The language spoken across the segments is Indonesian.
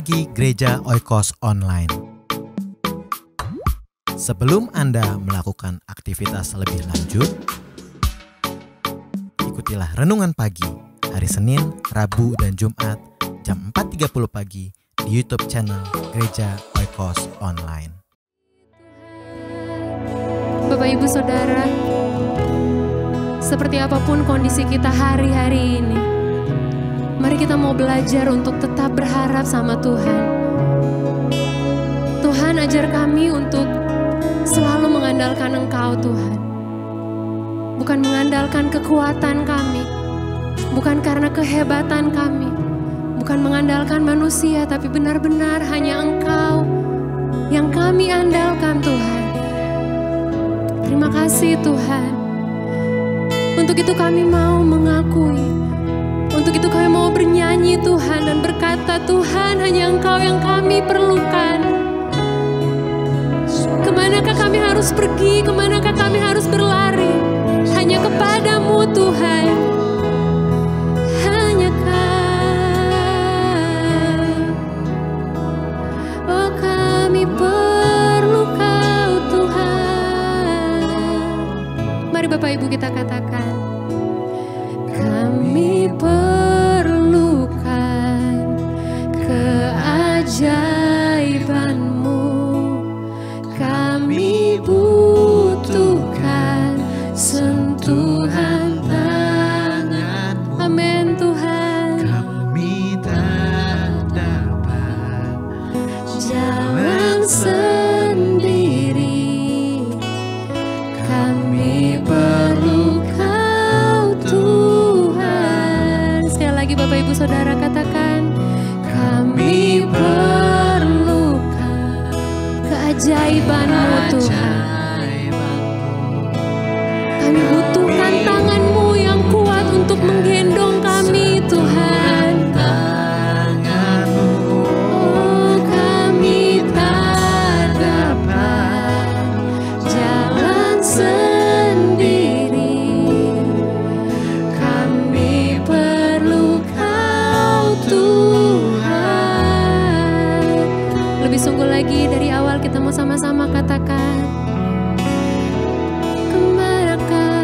Pagi Gereja Oikos Online. Sebelum Anda melakukan aktivitas lebih lanjut, ikutilah Renungan Pagi hari Senin, Rabu, dan Jumat jam 4.30 pagi di YouTube channel Gereja Oikos Online. Bapak Ibu Saudara, seperti apapun kondisi kita hari-hari ini, mari kita mau belajar untuk tetap berharap sama Tuhan. Tuhan, ajar kami untuk selalu mengandalkan Engkau, Tuhan. Bukan mengandalkan kekuatan kami, bukan karena kehebatan kami, bukan mengandalkan manusia, tapi benar-benar hanya Engkau yang kami andalkan, Tuhan. Terima kasih, Tuhan. Untuk itu kami mau mengakui, untuk itu kami mau bernyanyi, Tuhan, dan berkata, Tuhan, hanya Engkau yang kami perlukan. Kemanakah kami harus pergi, kemanakah kami harus berlari? Hanya kepadamu, Tuhan. Hanya Kau. Oh, kami perlu Kau, Tuhan. Mari Bapak Ibu kita katakan, kami perlukan keajaiban-Mu, kami butuhkan sentuhan tangan-Mu. Amin, Tuhan. Kami tak dapat Jalan sendiri, kami perlu Kau, Tuhan. Sekali lagi Bapak Ibu Saudara katakan, kami perlukan keajaiban-Mu, Tuhan. Kami butuhkan tangan-Mu yang kuat untuk menggendong kami, Tuhan. Oh, kami tak dapat jalan sendiri, kami perlu Kau, Tuhan. Lebih sungguh lagi dari awal kita mau sama-sama katakan, kemanakah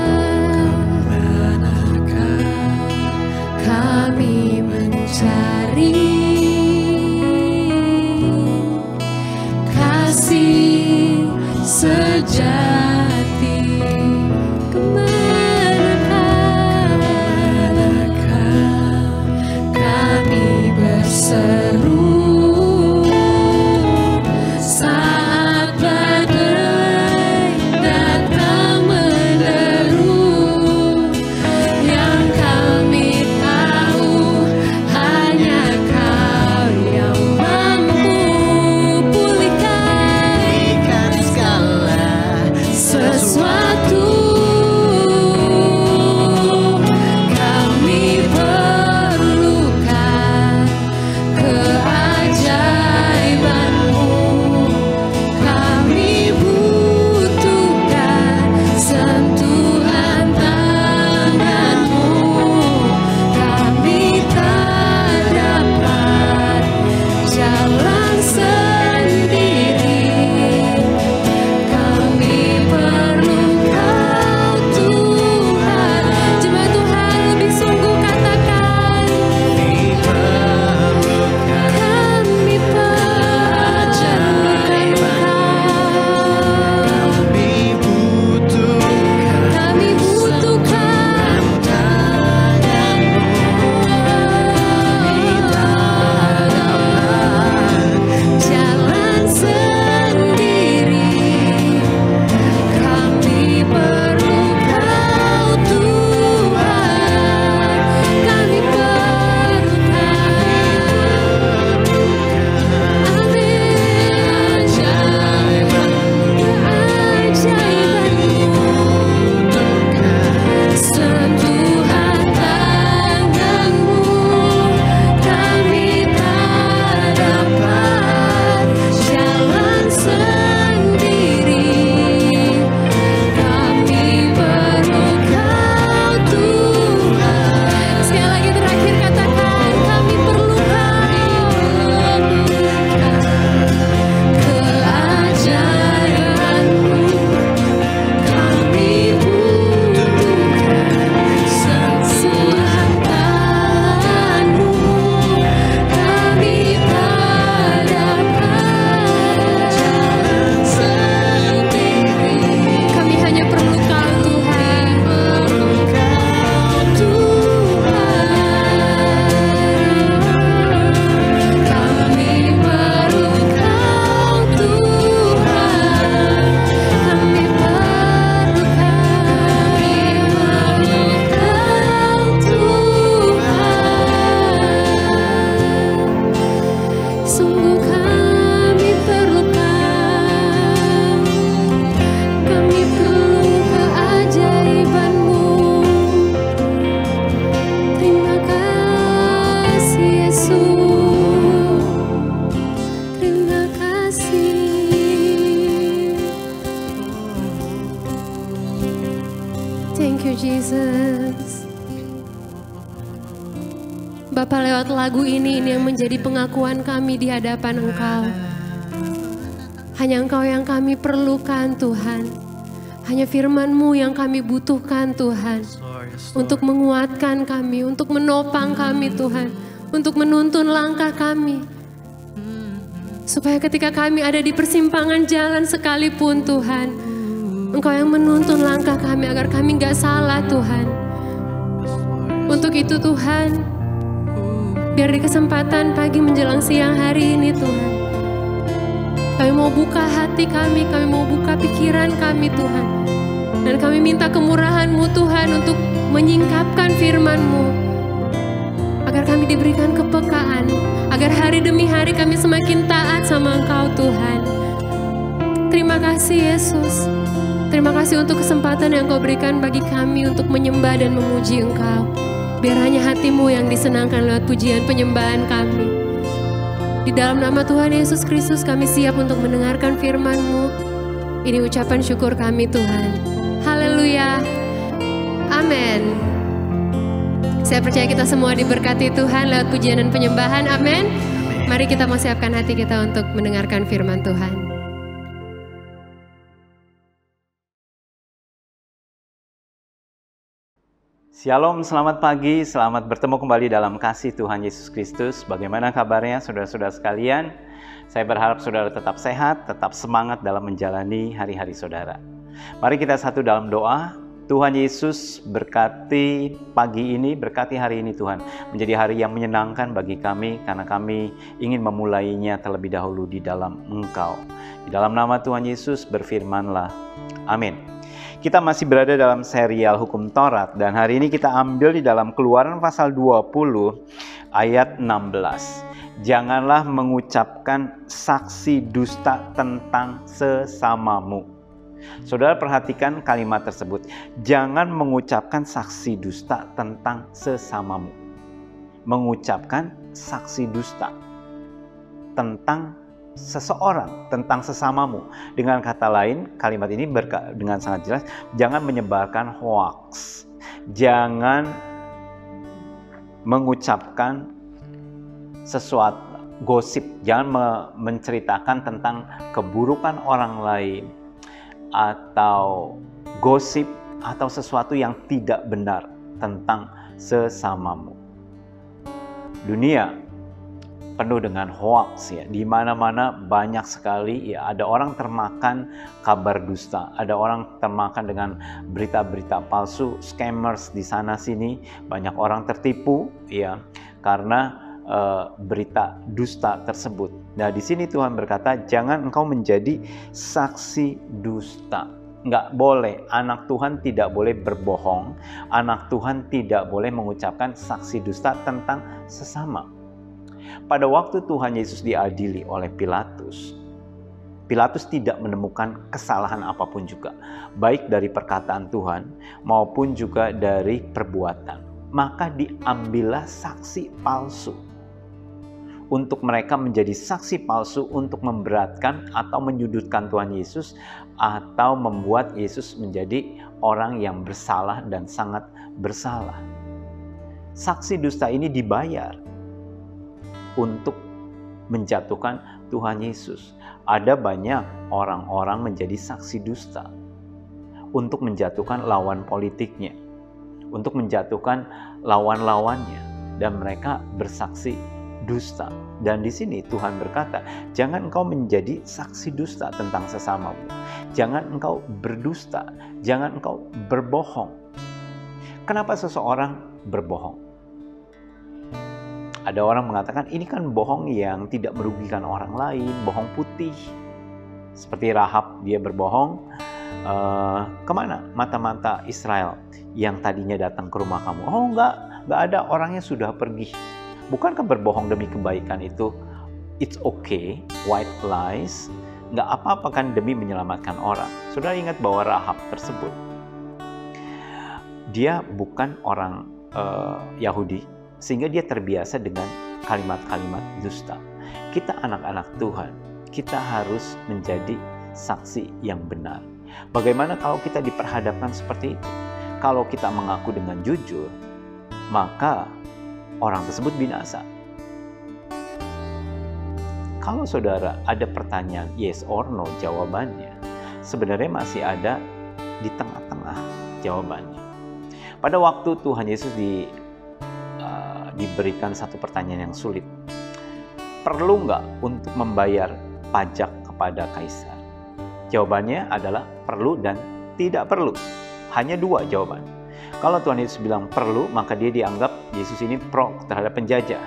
you Jesus. Bapa, lewat lagu ini yang menjadi pengakuan kami di hadapan Engkau. Hanya Engkau yang kami perlukan Tuhan. Hanya firman-Mu yang kami butuhkan Tuhan. Untuk menguatkan kami, untuk menopang kami Tuhan. Untuk menuntun langkah kami. Supaya ketika kami ada di persimpangan jalan sekalipun Tuhan, Engkau yang menuntun langkah kami agar kami gak salah Tuhan. Untuk itu Tuhan, biar di kesempatan pagi menjelang siang hari ini Tuhan, kami mau buka hati kami mau buka pikiran kami Tuhan. Dan kami minta kemurahan-Mu Tuhan untuk menyingkapkan firman-Mu. Agar kami diberikan kepekaan, agar hari demi hari kami semakin taat sama Engkau Tuhan. Terima kasih Yesus. Terima kasih untuk kesempatan yang Kau berikan bagi kami untuk menyembah dan memuji Engkau. Biar hanya hati-Mu yang disenangkan lewat pujian penyembahan kami. Di dalam nama Tuhan Yesus Kristus kami siap untuk mendengarkan firman-Mu. Ini ucapan syukur kami Tuhan. Haleluya. Amin. Saya percaya kita semua diberkati Tuhan lewat pujian dan penyembahan. Amin. Mari kita mau siapkan hati kita untuk mendengarkan firman Tuhan. Shalom, selamat pagi, selamat bertemu kembali dalam kasih Tuhan Yesus Kristus. Bagaimana kabarnya saudara-saudara sekalian? Saya berharap saudara tetap sehat, tetap semangat dalam menjalani hari-hari saudara. Mari kita satu dalam doa. Tuhan Yesus berkati pagi ini, berkati hari ini Tuhan. Menjadi hari yang menyenangkan bagi kami karena kami ingin memulainya terlebih dahulu di dalam Engkau. Di dalam nama Tuhan Yesus berfirmanlah. Amin. Kita masih berada dalam serial Hukum Taurat dan hari ini kita ambil di dalam Keluaran pasal 20 ayat 16. Janganlah mengucapkan saksi dusta tentang sesamamu. Saudara perhatikan kalimat tersebut. Jangan mengucapkan saksi dusta tentang sesamamu. Mengucapkan saksi dusta tentang seseorang, tentang sesamamu. Dengan kata lain, kalimat ini dengan sangat jelas, jangan menyebarkan hoax. Jangan mengucapkan sesuatu gosip, jangan menceritakan tentang keburukan orang lain atau gosip atau sesuatu yang tidak benar tentang sesamamu. Dunia penuh dengan hoax ya. Di mana-mana banyak sekali ya, ada orang termakan kabar dusta, ada orang termakan dengan berita-berita palsu, scammers di sana sini, banyak orang tertipu ya karena berita dusta tersebut. Nah, di sini Tuhan berkata, jangan engkau menjadi saksi dusta. Nggak boleh, anak Tuhan tidak boleh berbohong, anak Tuhan tidak boleh mengucapkan saksi dusta tentang sesama. Pada waktu Tuhan Yesus diadili oleh Pilatus, Pilatus tidak menemukan kesalahan apapun juga, baik dari perkataan Tuhan maupun juga dari perbuatan. Maka diambillah saksi palsu. Untuk mereka menjadi saksi palsu untuk memberatkan atau menyudutkan Tuhan Yesus atau membuat Yesus menjadi orang yang bersalah dan sangat bersalah. Saksi dusta ini dibayar untuk menjatuhkan Tuhan Yesus. Ada banyak orang-orang menjadi saksi dusta untuk menjatuhkan lawan politiknya, untuk menjatuhkan lawan-lawannya, dan mereka bersaksi dusta. Dan di sini Tuhan berkata, jangan engkau menjadi saksi dusta tentang sesamamu. Jangan engkau berdusta, jangan engkau berbohong. Kenapa seseorang berbohong? Ada orang mengatakan ini kan bohong yang tidak merugikan orang lain, bohong putih. Seperti Rahab, dia berbohong. Kemana mata-mata Israel yang tadinya datang ke rumah kamu? Oh enggak ada, orangnya sudah pergi. Bukankah berbohong demi kebaikan itu it's okay, white lies? Enggak apa-apa kan demi menyelamatkan orang. Saudara ingat bahwa Rahab tersebut, dia bukan orang Yahudi, sehingga dia terbiasa dengan kalimat-kalimat dusta. Kita anak-anak Tuhan, kita harus menjadi saksi yang benar. Bagaimana kalau kita diperhadapkan seperti itu? kalau kita mengaku dengan jujur, maka orang tersebut binasa. Kalau saudara ada pertanyaan yes or no, jawabannya sebenarnya masih ada di tengah-tengah jawabannya. Pada waktu Tuhan Yesus diberikan satu pertanyaan yang sulit. Perlu nggak untuk membayar pajak kepada kaisar? Jawabannya adalah perlu dan tidak perlu. Hanya dua jawaban. Kalau Tuhan Yesus bilang perlu, maka dia dianggap Yesus ini pro terhadap penjajah.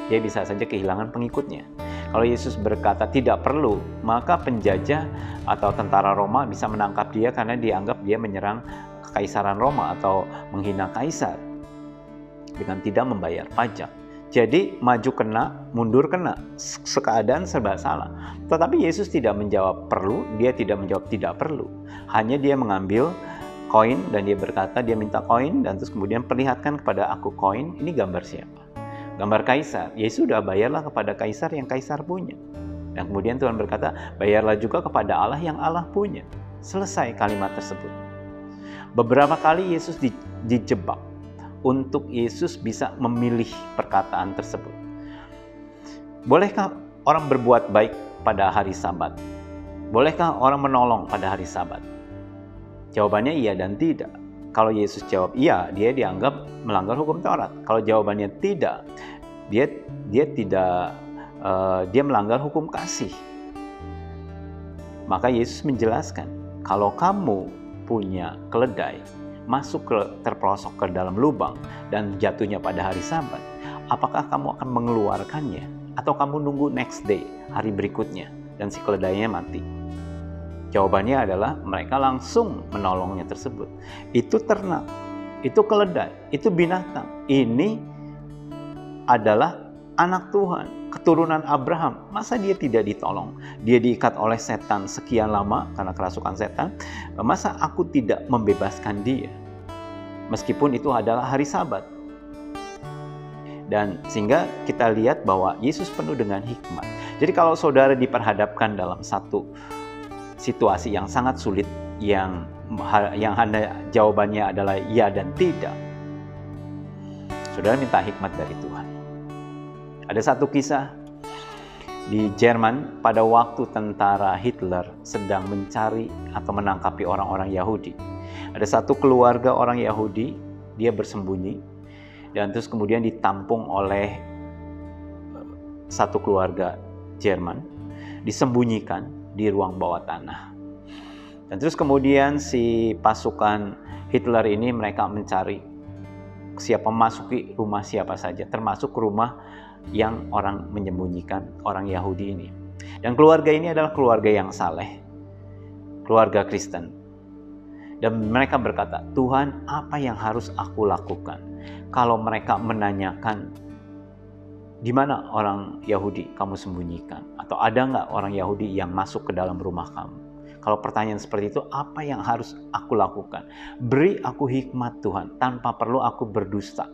Dia bisa saja kehilangan pengikutnya. Kalau Yesus berkata tidak perlu, maka penjajah atau tentara Roma bisa menangkap dia karena dianggap dia menyerang kekaisaran Roma atau menghina kaisar dengan tidak membayar pajak. Jadi maju kena, mundur kena, keadaan serba salah. Tetapi Yesus tidak menjawab perlu, dia tidak menjawab tidak perlu. Hanya dia mengambil koin dan dia berkata, dia minta koin dan terus kemudian perlihatkan kepada aku koin, ini gambar siapa? Gambar kaisar. Yesus sudah bayarlah kepada kaisar yang kaisar punya. Dan kemudian Tuhan berkata, bayarlah juga kepada Allah yang Allah punya. Selesai kalimat tersebut. Beberapa kali Yesus dijebak untuk Yesus bisa memilih perkataan tersebut. Bolehkah orang berbuat baik pada hari Sabat? Bolehkah orang menolong pada hari Sabat? Jawabannya iya dan tidak. Kalau Yesus jawab iya, dia dianggap melanggar hukum Taurat. Kalau jawabannya tidak, dia melanggar hukum kasih. Maka Yesus menjelaskan, kalau kamu punya keledai masuk terperosok ke dalam lubang dan jatuhnya pada hari Sabat, apakah kamu akan mengeluarkannya atau kamu nunggu next day, hari berikutnya, dan si keledainya mati? Jawabannya adalah mereka langsung menolongnya tersebut. Itu ternak, itu keledai, itu binatang. Ini adalah anak Tuhan, keturunan Abraham. Masa dia tidak ditolong? Dia diikat oleh setan sekian lama karena kerasukan setan. Masa aku tidak membebaskan dia? Meskipun itu adalah hari Sabat. Dan sehingga kita lihat bahwa Yesus penuh dengan hikmat. Jadi kalau saudara diperhadapkan dalam satu situasi yang sangat sulit, yang hanya jawabannya adalah ya dan tidak, saudara minta hikmat dari Tuhan. Ada satu kisah di Jerman pada waktu tentara Hitler sedang mencari atau menangkapi orang-orang Yahudi. Ada satu keluarga orang Yahudi, dia bersembunyi dan terus kemudian ditampung oleh satu keluarga Jerman, disembunyikan di ruang bawah tanah. Dan terus kemudian si pasukan Hitler ini mereka mencari siapa memasuki rumah siapa saja, termasuk rumah yang orang menyembunyikan orang Yahudi ini. Dan keluarga ini adalah keluarga yang saleh, keluarga Kristen. Dan mereka berkata, Tuhan, apa yang harus aku lakukan? Kalau mereka menanyakan, di mana orang Yahudi kamu sembunyikan? Atau ada nggak orang Yahudi yang masuk ke dalam rumah kamu? Kalau pertanyaan seperti itu, apa yang harus aku lakukan? Beri aku hikmat Tuhan, tanpa perlu aku berdusta.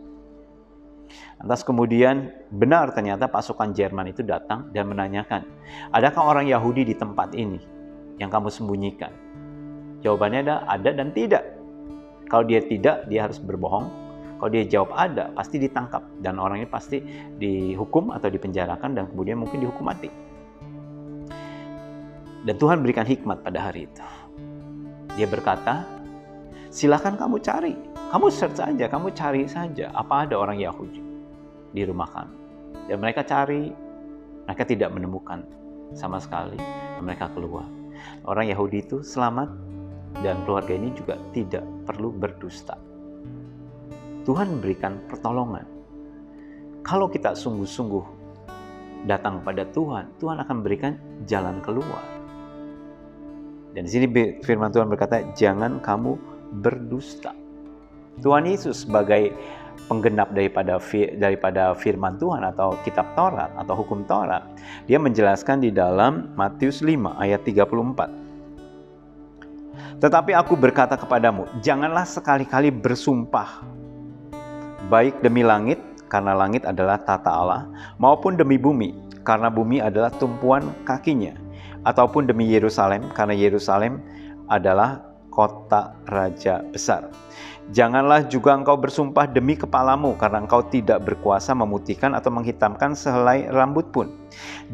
Lantas kemudian benar ternyata pasukan Jerman itu datang dan menanyakan, adakah orang Yahudi di tempat ini yang kamu sembunyikan? Jawabannya ada dan tidak. Kalau dia tidak, dia harus berbohong. Kalau dia jawab ada, pasti ditangkap. Dan orang ini pasti dihukum atau dipenjarakan dan kemudian mungkin dihukum mati. Dan Tuhan berikan hikmat pada hari itu. Dia berkata, silakan kamu cari. Kamu search saja, kamu cari saja. Apa ada orang Yahudi di rumah kamu? Dan mereka cari, mereka tidak menemukan sama sekali. Dan mereka keluar. Orang Yahudi itu selamat dan keluarga ini juga tidak perlu berdusta. Tuhan memberikan pertolongan. Kalau kita sungguh-sungguh datang pada Tuhan, Tuhan akan memberikan jalan keluar. Dan di sini firman Tuhan berkata, jangan kamu berdusta. Tuhan Yesus sebagai penggenap daripada firman Tuhan atau kitab Taurat atau hukum Taurat, dia menjelaskan di dalam Matius 5 ayat 34. Tetapi aku berkata kepadamu, janganlah sekali-kali bersumpah, baik demi langit, karena langit adalah tata Allah, maupun demi bumi, karena bumi adalah tumpuan kakinya, ataupun demi Yerusalem, karena Yerusalem adalah kota raja besar. Janganlah juga engkau bersumpah demi kepalamu, karena engkau tidak berkuasa memutihkan atau menghitamkan sehelai rambut pun.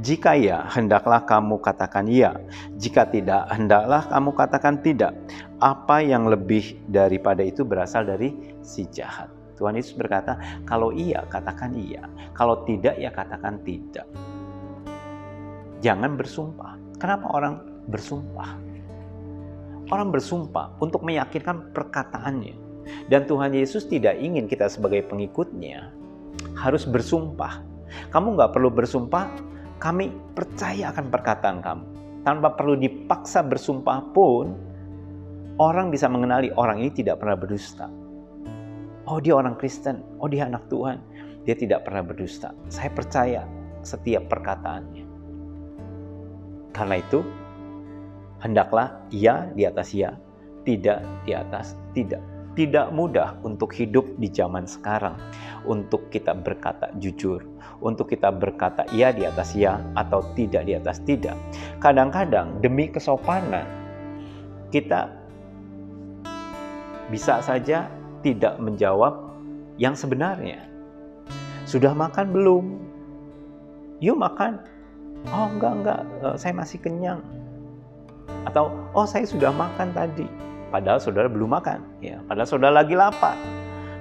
Jika ya, hendaklah kamu katakan ya. Jika tidak, hendaklah kamu katakan tidak. Apa yang lebih daripada itu berasal dari si jahat. Tuhan Yesus berkata, kalau iya, katakan iya. Kalau tidak, ya katakan tidak. Jangan bersumpah. Kenapa orang bersumpah? Orang bersumpah untuk meyakinkan perkataannya. Dan Tuhan Yesus tidak ingin kita sebagai pengikutnya harus bersumpah. Kamu nggak perlu bersumpah, kami percaya akan perkataan kamu. Tanpa perlu dipaksa bersumpah pun, orang bisa mengenali orang ini tidak pernah berdusta. Oh, dia orang Kristen, oh dia anak Tuhan, dia tidak pernah berdusta. Saya percaya setiap perkataannya. Karena itu, hendaklah ya di atas ya, tidak di atas tidak. Tidak mudah untuk hidup di zaman sekarang, untuk kita berkata jujur, untuk kita berkata ya di atas ya atau tidak di atas tidak. Kadang-kadang demi kesopanan, kita bisa saja tidak menjawab yang sebenarnya. Sudah makan belum? Yuk makan. Oh enggak, saya masih kenyang. Atau, oh saya sudah makan tadi. Padahal saudara belum makan, ya. Padahal saudara lagi lapar.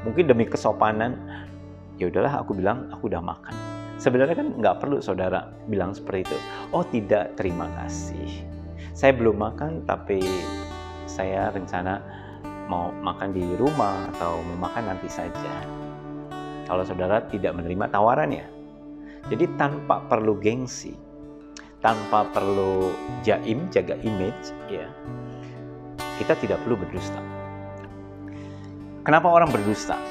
Mungkin demi kesopanan, ya udahlah aku bilang aku udah makan. Sebenarnya kan nggak perlu saudara bilang seperti itu. Oh tidak, terima kasih. Saya belum makan, tapi saya rencana mau makan di rumah atau mau makan nanti saja. Kalau saudara tidak menerima tawarannya. Jadi tanpa perlu gengsi, tanpa perlu jaim, jaga image, ya. Kita tidak perlu berdusta. Kenapa orang berdusta?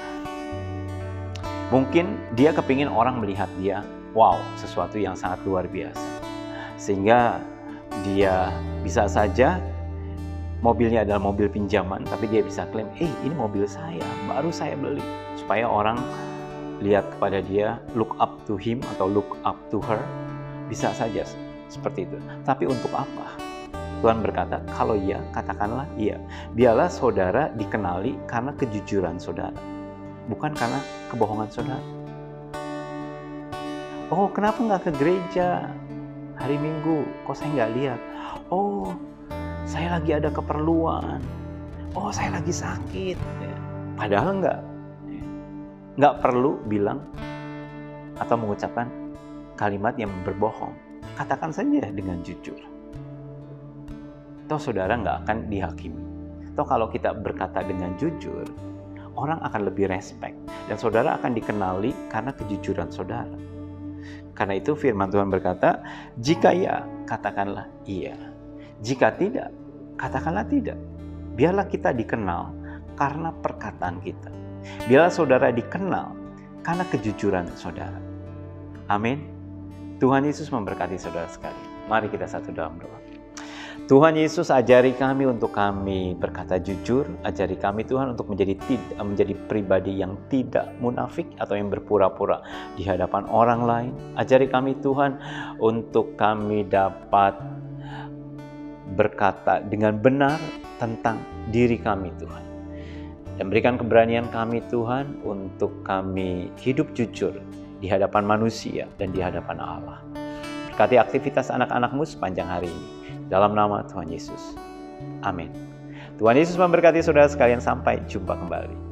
Mungkin dia kepingin orang melihat dia, wow, sesuatu yang sangat luar biasa. Sehingga dia bisa saja mobilnya adalah mobil pinjaman, tapi dia bisa klaim, ini mobil saya, baru saya beli. Supaya orang lihat kepada dia, look up to him atau look up to her. Bisa saja seperti itu. Tapi untuk apa? Tuhan berkata, kalau iya, katakanlah iya. Biarlah saudara dikenali karena kejujuran saudara, bukan karena kebohongan saudara. Oh, kenapa nggak ke gereja hari Minggu? Kok saya nggak lihat? Oh, saya lagi ada keperluan. Oh, saya lagi sakit. Padahal nggak perlu bilang atau mengucapkan kalimat yang berbohong. Katakan saja dengan jujur. Toh saudara nggak akan dihakimi. Toh kalau kita berkata dengan jujur, orang akan lebih respect. Dan saudara akan dikenali karena kejujuran saudara. Karena itu firman Tuhan berkata, jika ya, katakanlah iya. Jika tidak, katakanlah tidak. Biarlah kita dikenal karena perkataan kita. Biarlah saudara dikenal karena kejujuran saudara. Amin. Tuhan Yesus memberkati saudara sekalian. Mari kita satu dalam doa. Tuhan Yesus, ajari kami untuk kami berkata jujur. Ajari kami Tuhan untuk menjadi pribadi yang tidak munafik atau yang berpura-pura di hadapan orang lain. Ajari kami Tuhan untuk kami dapat berkata dengan benar tentang diri kami Tuhan. Dan berikan keberanian kami Tuhan untuk kami hidup jujur di hadapan manusia dan di hadapan Allah. Berkati aktivitas anak-anak-Mu sepanjang hari ini. Dalam nama Tuhan Yesus. Amin. Tuhan Yesus memberkati saudara sekalian. Sampai jumpa kembali.